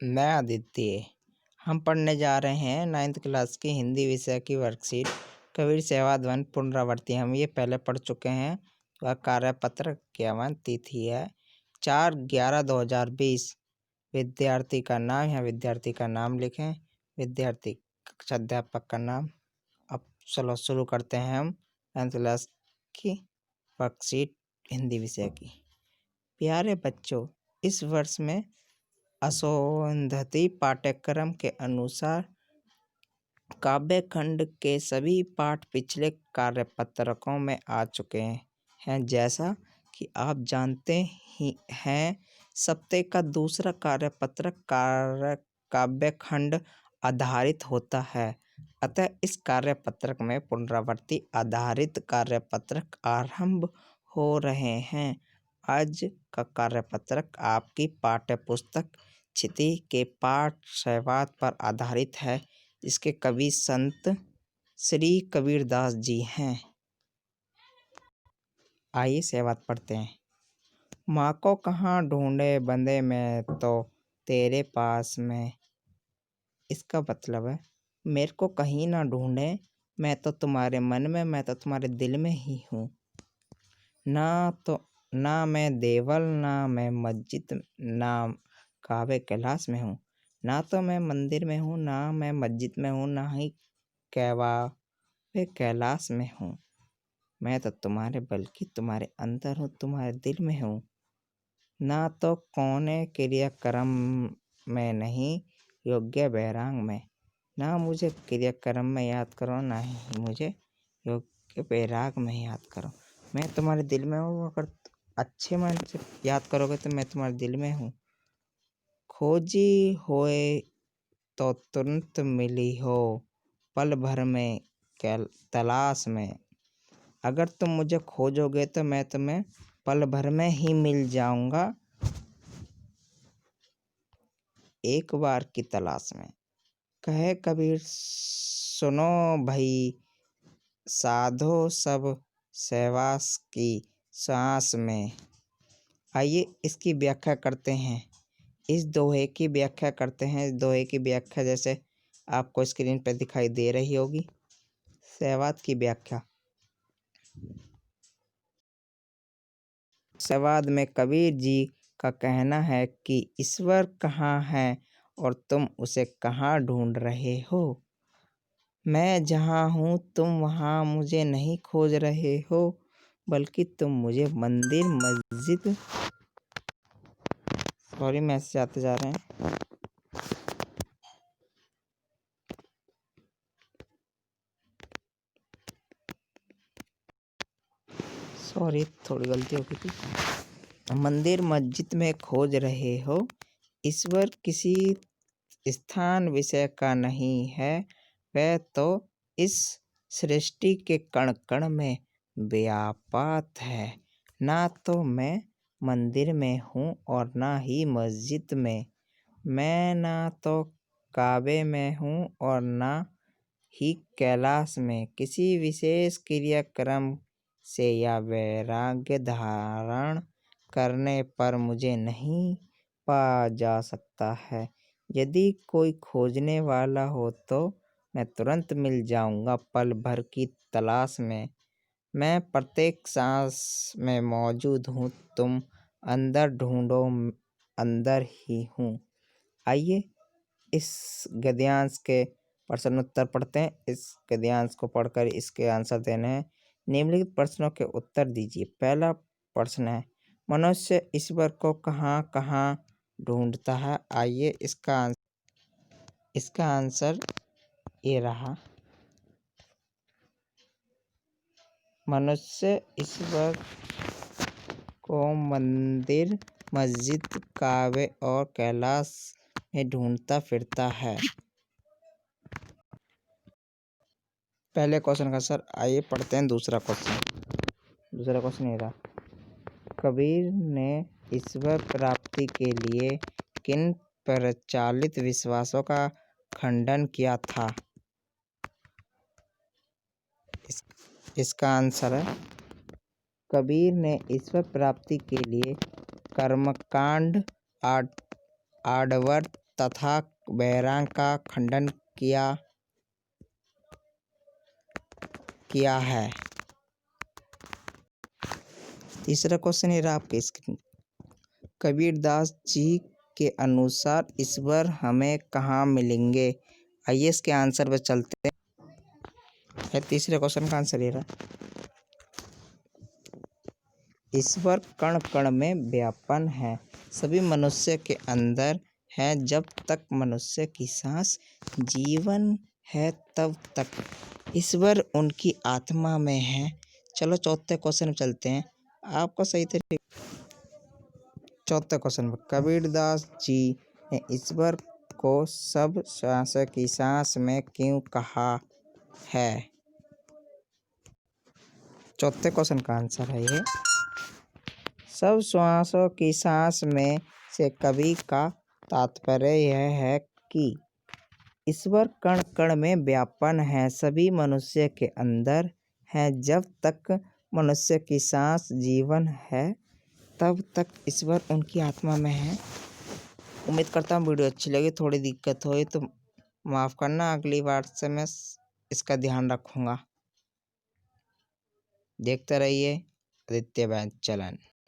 मैं आदित्य। हम पढ़ने जा रहे हैं 9th क्लास की हिंदी विषय की वर्कशीट कबीर सेवाध्वन पुनरावृत्ति। हम ये पहले पढ़ चुके हैं। वह कार्यपत्र ज्ञापन तिथि है 4/11/2020। विद्यार्थी का नाम, यहाँ विद्यार्थी का नाम लिखें, विद्यार्थी कक्षा अध्यापक का नाम। अब चलो शुरू करते हैं हम 9th क्लास की वर्कशीट हिंदी विषय की। प्यारे बच्चों, इस वर्ष में असौंधति पाठ्यक्रम के अनुसार काव्य खंड के सभी पाठ पिछले कार्यपत्रकों में आ चुके हैं। जैसा कि आप जानते ही हैं, सप्ताह का दूसरा कार्यपत्रक काव्य खंड आधारित होता है। अतः इस कार्यपत्रक में पुनरावृत्ति आधारित कार्यपत्रक आरंभ हो रहे हैं। आज का कार्यपत्रक आपकी पाठ्यपुस्तक क्षिति के पाठ शैवात पर आधारित है, जिसके कवि संत श्री कबीरदास जी हैं। आइए शैवात पढ़ते हैं। माँ को कहाँ ढूंढे बंदे में तो तेरे पास में। इसका मतलब है मेरे को कहीं ना ढूंढे, मैं तो तुम्हारे मन में, मैं तो तुम्हारे दिल में ही हूँ। ना मैं देवल, ना मैं मस्जिद, ना काबे कैलाश में हूँ। ना तो मैं मंदिर में हूँ, ना मैं मस्जिद में हूँ, ना ही काबे कैलाश में हूँ। मैं तो तुम्हारे बल्कि तुम्हारे अंदर हूँ, तुम्हारे दिल में हूँ। ना तो कौने क्रियाक्रम में नहीं, योग्य वैराग में। ना मुझे क्रियाक्रम में याद करो, ना ही मुझे योग्य वैराग में याद करो। मैं तुम्हारे दिल में हूँ। अगर अच्छे मन से याद करोगे तो मैं तुम्हारे दिल में हूँ। खोजी होए तो तुरंत मिली हो, पल भर में तलाश में। अगर तुम मुझे खोजोगे तो मैं तुम्हें पल भर में ही मिल जाऊंगा, एक बार की तलाश में। कहे कबीर सुनो भई, साधो सब सहवास की सांस में। आइए इसकी व्याख्या करते हैं। इस दोहे की व्याख्या करते हैं। इस दोहे की व्याख्या जैसे आपको स्क्रीन पर दिखाई दे रही होगी। सहवात की व्याख्या। सहवाद में कबीर जी का कहना है कि ईश्वर कहाँ है और तुम उसे कहाँ ढूंढ रहे हो। मैं जहाँ हूँ तुम वहाँ मुझे नहीं खोज रहे हो, बल्कि तुम मुझे मंदिर, मस्जिद, सॉरी मैसेज आते जा रहे हैं, सॉरी थोड़ी गलती हो गई थी। मंदिर मस्जिद में खोज रहे हो। ईश्वर किसी स्थान विषय का नहीं है, वह तो इस सृष्टि के कण कण में व्यापात है। ना तो मैं मंदिर में हूँ और ना ही मस्जिद में। मैं ना तो काबे में हूँ और ना ही कैलाश में। किसी विशेष क्रियाक्रम से या वैराग्य धारण करने पर मुझे नहीं पा जा सकता है। यदि कोई खोजने वाला हो तो मैं तुरंत मिल जाऊंगा, पल भर की तलाश में। मैं प्रत्येक सांस में मौजूद हूँ, तुम अंदर ढूंढो, अंदर ही हूँ। आइए इस गद्यांश के प्रश्न उत्तर पढ़ते हैं। इस गद्यांश को पढ़कर इसके आंसर देने हैं। निम्नलिखित प्रश्नों के उत्तर दीजिए। पहला प्रश्न है, मनुष्य ईश्वर को कहाँ कहाँ ढूंढता है। आइए इसका आंसर ये रहा। मनुष्य ईश्वर को मंदिर, मस्जिद, काबे और कैलाश में ढूंढता फिरता है। पहले क्वेश्चन का सर आइए पढ़ते हैं दूसरा क्वेश्चन। दूसरा क्वेश्चन ये रहा, कबीर ने ईश्वर प्राप्ति के लिए किन प्रचलित विश्वासों का खंडन किया था। इसका आंसर है, कबीर ने ईश्वर प्राप्ति के लिए कर्मकांड, आडवर्त तथा वैराग का खंडन किया है। तीसरा क्वेश्चन है आपके स्क्रीन। कबीरदास जी के अनुसार ईश्वर हमें कहाँ मिलेंगे? आइए इसके आंसर पे चलते हैं। तीसरे क्वेश्चन का आंसर ये रहा। ईश्वर कण कण में व्यापन है, सभी मनुष्य के अंदर है, जब तक मनुष्य की सांस जीवन है तब तक ईश्वर उनकी आत्मा में है। चलो चौथे क्वेश्चन में चलते हैं। आपको सही तरीके चौथे क्वेश्चन में कबीरदास जी ने ईश्वर को सब श्वास की सांस में क्यों कहा है? चौथे क्वेश्चन का आंसर है ये। सब श्वासों की सांस में से कवि का तात्पर्य यह है कि ईश्वर कण कण में व्यापन है, सभी मनुष्य के अंदर है, जब तक मनुष्य की सांस जीवन है तब तक ईश्वर उनकी आत्मा में है। उम्मीद करता हूँ वीडियो अच्छी लगी। थोड़ी दिक्कत हुई तो माफ़ करना, अगली बार से मैं इसका ध्यान रखूँगा। देखते रहिए आदित्य वैद चैनल।